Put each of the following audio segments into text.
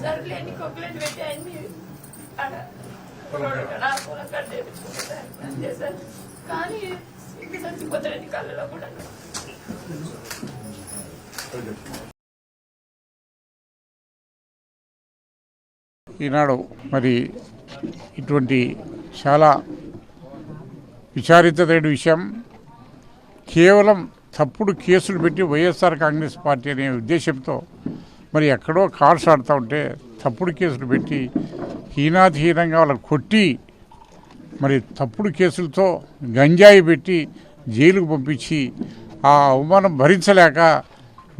సర్లేని కొక్కలేని పెట్టి అన్ని చేశారు కానీ ఇంక చచ్చిపోతారని కళ్ళలో కూడా. ఈనాడు మరి ఇటువంటి చాలా విచారితమైన విషయం, కేవలం తప్పుడు కేసులు పెట్టి వైఎస్ఆర్ కాంగ్రెస్ పార్టీ అనే ఉద్దేశంతో మరి ఎక్కడో కార్స్ ఆడుతూ ఉంటే తప్పుడు కేసులు పెట్టి హీనాతిహీనంగా వాళ్ళని కొట్టి మరి తప్పుడు కేసులతో గంజాయి పెట్టి జైలుకు పంపించి ఆ అవమానం భరించలేక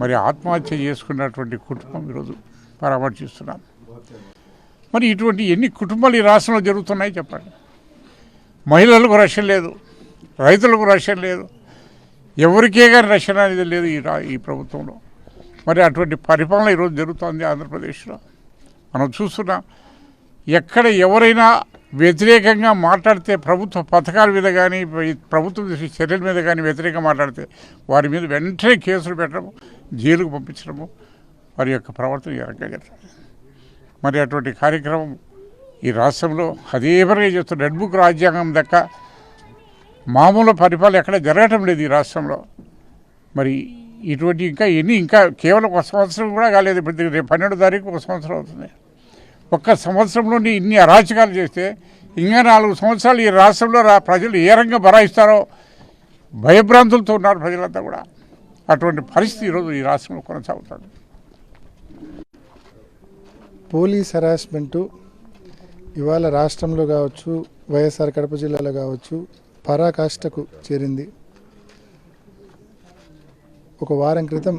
మరి ఆత్మహత్య చేసుకున్నటువంటి కుటుంబం ఈరోజు పరామర్శిస్తున్నాం. మరి ఇటువంటి ఎన్ని కుటుంబాలు ఈ రాష్ట్రంలో జరుగుతున్నాయి చెప్పండి. మహిళలకు రక్షణ లేదు, రైతులకు రక్షణ లేదు, ఎవరికే కానీ రక్షణ అనేది లేదు ఈ ప్రభుత్వంలో. మరి అటువంటి పరిపాలన ఈరోజు జరుగుతుంది ఆంధ్రప్రదేశ్లో. మనం చూస్తున్నాం, ఎక్కడ ఎవరైనా వ్యతిరేకంగా మాట్లాడితే ప్రభుత్వ పథకాల మీద కానీ ప్రభుత్వ చర్యల మీద కానీ వ్యతిరేకంగా మాట్లాడితే వారి మీద వెంటనే కేసులు పెట్టడము, జైలుకు పంపించడము వారి యొక్క ప్రవర్తన ఈ రకంగా జరుగుతుంది. మరి అటువంటి కార్యక్రమం ఈ రాష్ట్రంలో అదే పనిగా చేస్తున్న రెడ్ బుక్ రాజ్యాంగం దక్క మామూలు పరిపాలన ఎక్కడ జరగటం లేదు ఈ రాష్ట్రంలో. మరి ఇటువంటి ఇంకా కేవలం ఒక సంవత్సరం కూడా కాలేదు. ఇప్పుడు రేపు 12వ తారీఖు ఒక సంవత్సరం అవుతుంది. ఒక్క సంవత్సరంలోని ఇన్ని అరాచకాలు చేస్తే ఇంకా 4 సంవత్సరాలు ఈ రాష్ట్రంలో ప్రజలు ఏ రంగం బరాయిస్తారో భయభ్రాంతులతో ఉన్నారు ప్రజలంతా కూడా. అటువంటి పరిస్థితి ఈరోజు ఈ రాష్ట్రంలో కొనసాగుతుంది. పోలీస్ హెరాస్మెంటు ఇవాళ రాష్ట్రంలో కావచ్చు, వైఎస్ఆర్ కడప జిల్లాలో కావచ్చు పరాకాష్ఠకు చేరింది. ఒక వారం క్రితం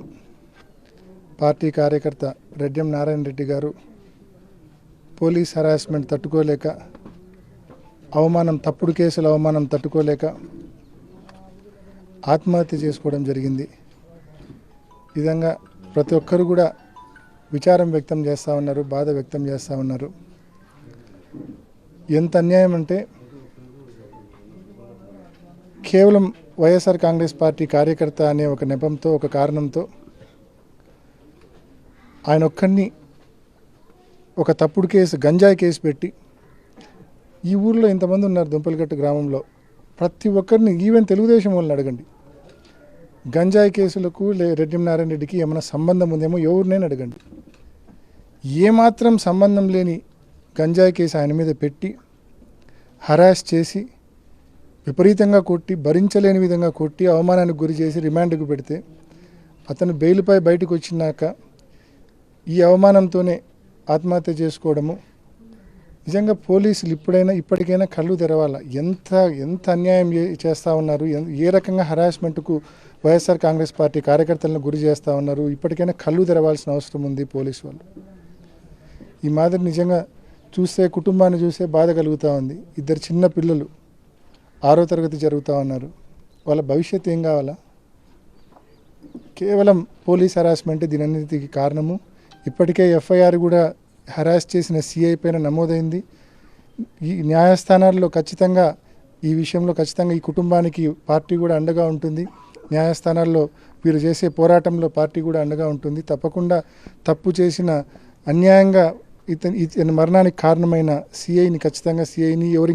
పార్టీ కార్యకర్త రెడ్డి నారాయణ రెడ్డి గారు పోలీస్ హెరాస్మెంట్ తట్టుకోలేక, తప్పుడు కేసుల అవమానం తట్టుకోలేక ఆత్మహత్య చేసుకోవడం జరిగింది. ఈ విధంగా ప్రతి ఒక్కరు కూడా విచారం వ్యక్తం చేస్తూ ఉన్నారు, బాధ వ్యక్తం చేస్తూ ఉన్నారు. ఎంత అన్యాయం అంటే కేవలం వైఎస్ఆర్ కాంగ్రెస్ పార్టీ కార్యకర్త అనే ఒక నెపంతో, ఒక కారణంతో ఆయన ఒక్కడిని ఒక తప్పుడు కేసు, గంజాయి కేసు పెట్టి, ఈ ఊర్లో ఇంతమంది ఉన్నారు దుంపలగట్టు గ్రామంలో, ప్రతి ఒక్కరిని ఈవెన్ తెలుగుదేశం వాళ్ళని అడగండి, గంజాయి కేసులకు రెడ్డి నారాయణ రెడ్డికి ఏమైనా సంబంధం ఉందేమో ఎవరినైనా అడగండి. ఏమాత్రం సంబంధం లేని గంజాయి కేసు ఆయన మీద పెట్టి హరాస్ చేసి విపరీతంగా కొట్టి, భరించలేని విధంగా కొట్టి, అవమానానికి గురి చేసి రిమాండ్కు పెడితే అతను బెయిల్పై బయటకు వచ్చినాక ఈ అవమానంతోనే ఆత్మహత్య చేసుకోవడము నిజంగా పోలీసులు ఇప్పటికైనా కళ్ళు తెరవాల. ఎంత అన్యాయం చేస్తూ ఉన్నారు, ఏ రకంగా హరాస్మెంట్కు వైఎస్ఆర్ కాంగ్రెస్ పార్టీ కార్యకర్తలను గురి చేస్తూ ఉన్నారు. ఇప్పటికైనా కళ్ళు తెరవాల్సిన అవసరం ఉంది పోలీసు వాళ్ళు. ఈ మాదిరి నిజంగా చూస్తే కుటుంబాన్ని చూస్తే బాధ కలుగుతూ ఉంది. 2 చిన్న పిల్లలు 6వ తరగతి జరుగుతూ ఉన్నారు. వాళ్ళ భవిష్యత్తు ఏం కావాలా? కేవలం పోలీస్ హెరాస్మెంట్ దీనన్నిటికీ కారణము. ఇప్పటికే ఎఫ్ఐఆర్ కూడా హెరాస్ చేసిన సిఐ పైన నమోదైంది. ఈ న్యాయస్థానాల్లో ఖచ్చితంగా ఈ విషయంలో ఖచ్చితంగా ఈ కుటుంబానికి పార్టీ కూడా అండగా ఉంటుంది. న్యాయస్థానాల్లో వీరు చేసే పోరాటంలో పార్టీ కూడా అండగా ఉంటుంది. తప్పకుండా తప్పు చేసిన, అన్యాయంగా ఇతని మరణానికి కారణమైన సిఐని ఎవరు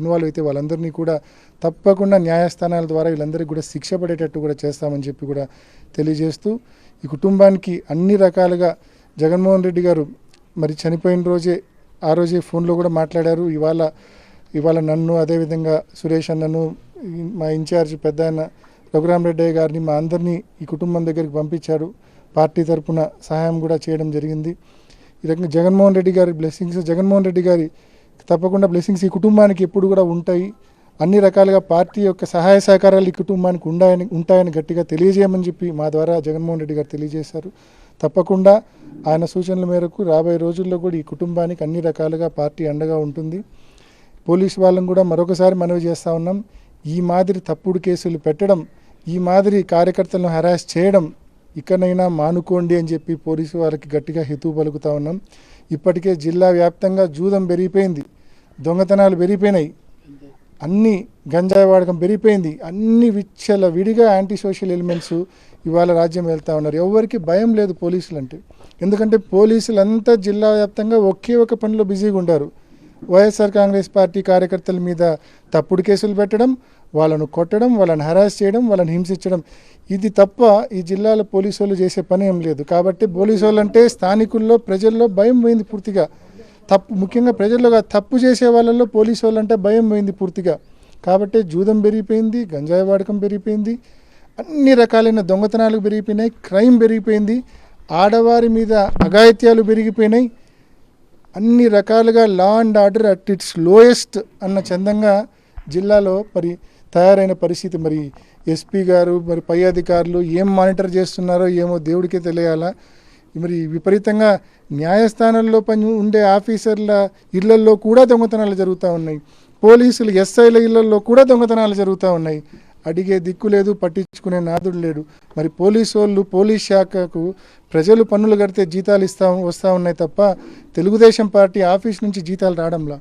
ఇన్వాల్వ్ అయితే వాళ్ళందరినీ కూడా తప్పకుండా న్యాయస్థానాల ద్వారా వీళ్ళందరికీ కూడా శిక్ష పడేటట్టు కూడా చేస్తామని చెప్పి కూడా తెలియజేస్తూ, ఈ కుటుంబానికి అన్ని రకాలుగా జగన్మోహన్ రెడ్డి గారు మరి చనిపోయిన ఆ రోజే ఫోన్లో కూడా మాట్లాడారు. ఇవాళ నన్ను, అదేవిధంగా సురేష్ అన్నను, మా ఇన్ఛార్జ్ పెద్ద ఆయన రఘురామరెడ్డి గారిని, మా అందరినీ ఈ కుటుంబం దగ్గరికి పంపించారు. పార్టీ తరఫున సహాయం కూడా చేయడం జరిగింది. ఈ రకంగా జగన్మోహన్ రెడ్డి గారి తప్పకుండా బ్లెస్సింగ్స్ ఈ కుటుంబానికి ఎప్పుడు కూడా ఉంటాయి. అన్ని రకాలుగా పార్టీ యొక్క సహాయ సహకారాలు ఈ కుటుంబానికి ఉంటాయని గట్టిగా తెలియజేయమని చెప్పి మా ద్వారా జగన్మోహన్ రెడ్డి గారు తెలియజేశారు. తప్పకుండా ఆయన సూచనల మేరకు రాబోయే రోజుల్లో కూడా ఈ కుటుంబానికి అన్ని రకాలుగా పార్టీ అండగా ఉంటుంది. పోలీసు వాళ్ళని కూడా మరొకసారి మనవి చేస్తూ ఉన్నాం, ఈ మాదిరి తప్పుడు కేసులు పెట్టడం, ఈ మాదిరి కార్యకర్తలను హెరాస్ చేయడం ఇకనైనా మానుకోండి అని చెప్పి పోలీసు వారికి గట్టిగా హితవు పలుకుతూ ఉన్నాం. ఇప్పటికే జిల్లా వ్యాప్తంగా జూదం పెరిగిపోయింది, దొంగతనాలు పెరిగిపోయినాయి. అన్ని గంజాయి వాడకం పెరిగిపోయింది, అన్ని విడిగా యాంటీ సోషల్ ఎలిమెంట్స్ ఇవాళ రాజ్యం వెళ్తూ ఉన్నారు. ఎవరికి భయం లేదు పోలీసులు అంటే. ఎందుకంటే పోలీసులంతా జిల్లా వ్యాప్తంగా ఒకే ఒక పనిలో బిజీగా ఉంటారు. వైఎస్ఆర్ కాంగ్రెస్ పార్టీ కార్యకర్తల మీద తప్పుడు కేసులు పెట్టడం, వాళ్ళను కొట్టడం, వాళ్ళని హరాస్ చేయడం, వాళ్ళని హింసించడం, ఇది తప్ప ఈ జిల్లాలో పోలీసు వాళ్ళు చేసే పని ఏం లేదు. కాబట్టి పోలీసు వాళ్ళు అంటే స్థానికుల్లో ప్రజల్లో భయం పోయింది పూర్తిగా. ముఖ్యంగా ప్రజల్లో తప్పు చేసే వాళ్ళల్లో పోలీసు వాళ్ళు అంటే భయం పోయింది పూర్తిగా. కాబట్టి జూదం పెరిగిపోయింది, గంజాయి వాడకం పెరిగిపోయింది, అన్ని రకాలైన దొంగతనాలు పెరిగిపోయినాయి, క్రైమ్ పెరిగిపోయింది, ఆడవారి మీద అఘాయిత్యాలు పెరిగిపోయినాయి. అన్ని రకాలుగా law and order at its lowest అన్న చందంగా జిల్లాలో తయారైన పరిస్థితి. మరి ఎస్పీ గారు మరి పై అధికారులు ఏం మానిటర్ చేస్తున్నారో ఏమో దేవుడికే తెలియాలా. మరి విపరీతంగా న్యాయస్థానాల్లో ఉండే ఆఫీసర్ల ఇళ్లల్లో కూడా దొంగతనాలు జరుగుతూ ఉన్నాయి, పోలీసులు ఎస్ఐల ఇళ్లల్లో కూడా దొంగతనాలు జరుగుతూ ఉన్నాయి. అడిగే దిక్కు లేదు, పట్టించుకునే నాదుడు లేడు. మరి పోలీస్ శాఖకు ప్రజలు పన్నులు కడితే జీతాలు వస్తూ ఉన్నాయి తప్ప తెలుగుదేశం పార్టీ ఆఫీస్ నుంచి జీతాలు రావడంలా.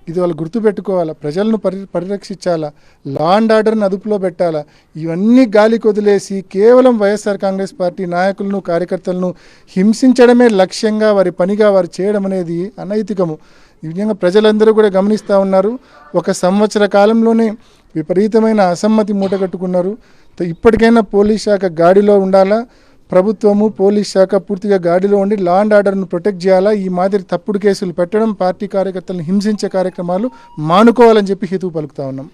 ఇది వాళ్ళు గుర్తుపెట్టుకోవాలా. ప్రజలను పరిరక్షించాలా, లా అండ్ ఆర్డర్ని అదుపులో పెట్టాలా. ఇవన్నీ గాలికి వదిలేసి కేవలం వైఎస్ఆర్ కాంగ్రెస్ పార్టీ నాయకులను కార్యకర్తలను హింసించడమే లక్ష్యంగా వారి పనిగా వారు చేయడం అనేది అనైతికము. ఈ విధంగా ప్రజలందరూ కూడా గమనిస్తూ ఉన్నారు. 1 సంవత్సర కాలంలోనే విపరీతమైన అసమ్మతి మూటగట్టుకున్నారు. ఇప్పటికైనా పోలీస్ శాఖ గాడిలో ఉండాలా, ప్రభుత్వము పోలీస్ శాఖ పూర్తిగా గాడిలో ఉండి లా అండ్ ఆర్డర్ను ప్రొటెక్ట్ చేయాలా. ఈ మాదిరి తప్పుడు కేసులు పెట్టడం, పార్టీ కార్యకర్తలను హింసించే కార్యక్రమాలు మానుకోవాలని చెప్పి హితవు పలుకుతా ఉన్నాం.